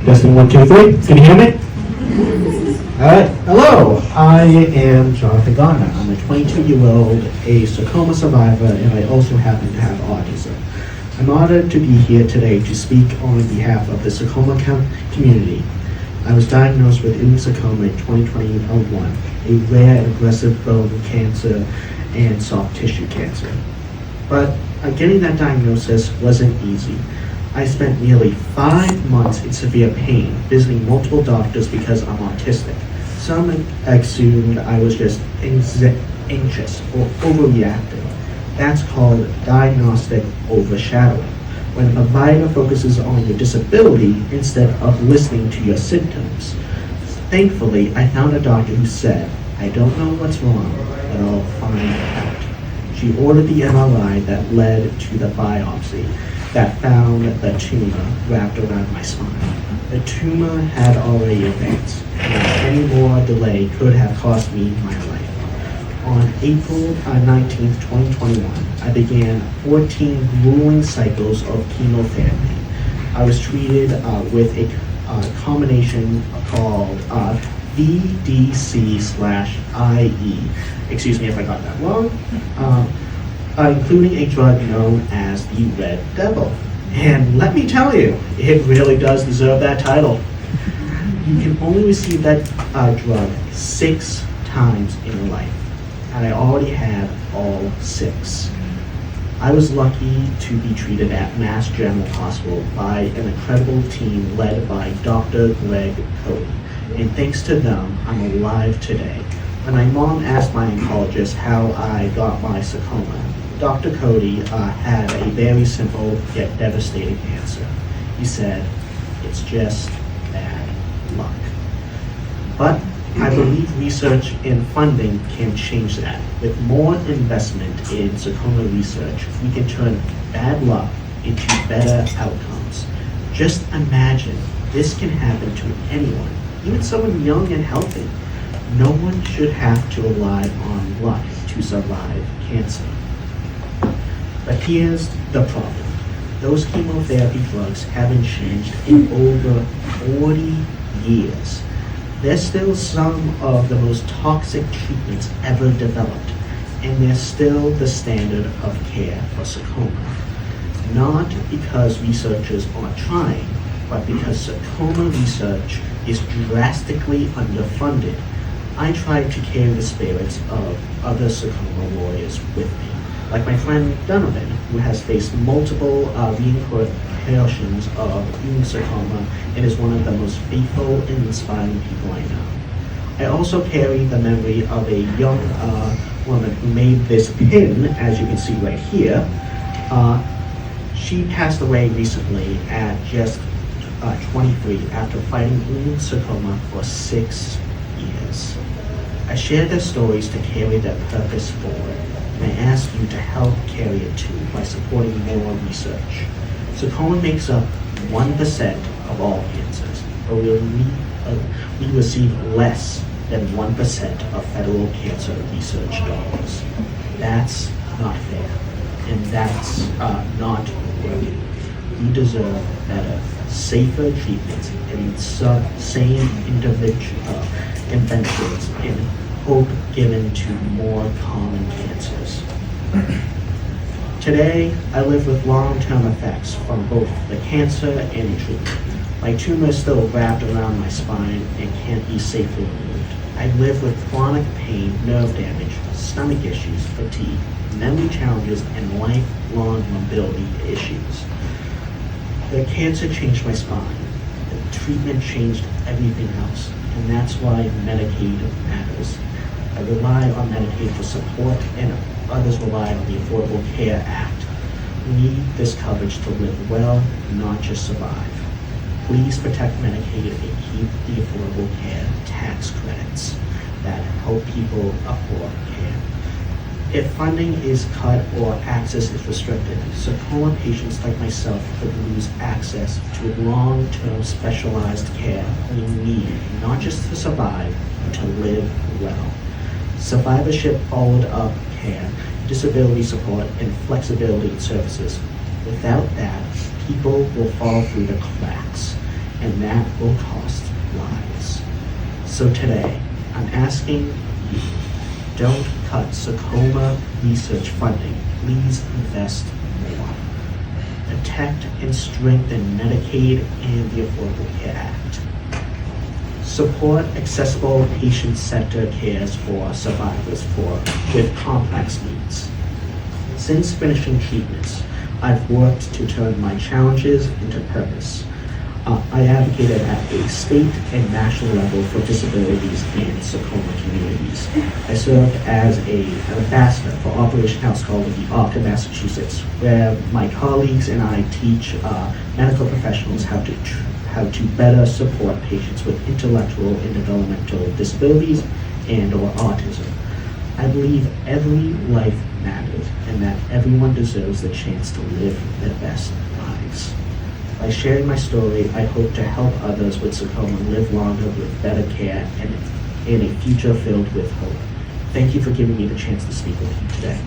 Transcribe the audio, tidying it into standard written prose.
Testing 1, 2, 3. Can you hear me? All right. Hello. I am Jonathan Garner. I'm a 22-year-old, a sarcoma survivor, and I also happen to have autism. I'm honored to be here today to speak on behalf of the sarcoma community. I was diagnosed with sarcoma in 2021, a rare and aggressive bone cancer and soft tissue cancer. But getting that diagnosis wasn't easy. I spent nearly 5 months in severe pain, visiting multiple doctors because I'm autistic. Some assumed I was just anxious or overreacting. That's called diagnostic overshadowing, when a provider focuses on your disability instead of listening to your symptoms. Thankfully, I found a doctor who said, "I don't know what's wrong, but I'll find out." She ordered the MRI that led to the biopsy that found the tumor wrapped around my spine. The tumor had already advanced, and any more delay could have cost me my life. On April 19th, 2021, I began 14 grueling cycles of chemotherapy. I was treated with a combination called VDC/IE. Excuse me if I got that wrong. Including a drug known as the Red Devil. And let me tell you, it really does deserve that title. You can only receive that drug 6 times in your life, and I already had all 6. I was lucky to be treated at Mass General Hospital by an incredible team led by Dr. Greg Cody, and thanks to them, I'm alive today. When my mom asked my oncologist how I got my sarcoma, Dr. Cody had a very simple yet devastating answer. He said, "It's just bad luck." But I believe research and funding can change that. With more investment in sarcoma research, we can turn bad luck into better outcomes. Just imagine this can happen to anyone, even someone young and healthy. No one should have to rely on luck to survive cancer. But here's the problem. Those chemotherapy drugs haven't changed in over 40 years. They're still some of the most toxic treatments ever developed, and they're still the standard of care for sarcoma. Not because researchers aren't trying, but because sarcoma research is drastically underfunded. I tried to carry the spirits of other sarcoma warriors with me, like my friend Donovan, who has faced multiple reincarnations of sarcoma and is one of the most faithful and inspiring people I know. I also carry the memory of a young woman who made this pin, as you can see right here. She passed away recently at just 23 after fighting sarcoma for 6 years. I share their stories to carry that purpose forward, and I ask you to help carry it too by supporting more research. Sarcoma makes up 1% of all cancers, but we receive less than 1% of federal cancer research dollars. That's not fair, and that's not worthy. We deserve better, safer treatments and sane inventions and hope given to more common cancers. Today, I live with long-term effects from both the cancer and the treatment. My tumor is still wrapped around my spine and can't be safely removed. I live with chronic pain, nerve damage, stomach issues, fatigue, memory challenges, and lifelong mobility issues. The cancer changed my spine. The treatment changed everything else, and that's why Medicaid matters. I rely on Medicaid for support, and others rely on the Affordable Care Act. We need this coverage to live well, not just survive. Please protect Medicaid and keep the Affordable Care tax credits that help people afford care. If funding is cut or access is restricted, sarcoma patients like myself could lose access to long-term specialized care we need, not just to survive, but to live well. Survivorship followed up care, disability support, and flexibility in services. Without that, people will fall through the cracks, and that will cost lives. So today, I'm asking you, don't cut Sarcoma research funding. Please invest more. Protect and strengthen Medicaid and the Affordable Care Act. Support accessible patient-centered cares for survivors with complex needs. Since finishing treatments, I've worked to turn my challenges into purpose. I advocated at a state and national level for disabilities and sarcoma communities. I served as an ambassador for Operation House Call with the ARC in Massachusetts, where my colleagues and I teach medical professionals how to better support patients with intellectual and developmental disabilities and or autism. I believe every life matters and that everyone deserves the chance to live their best lives. By sharing my story, I hope to help others with sarcoma live longer with better care and in a future filled with hope. Thank you for giving me the chance to speak with you today.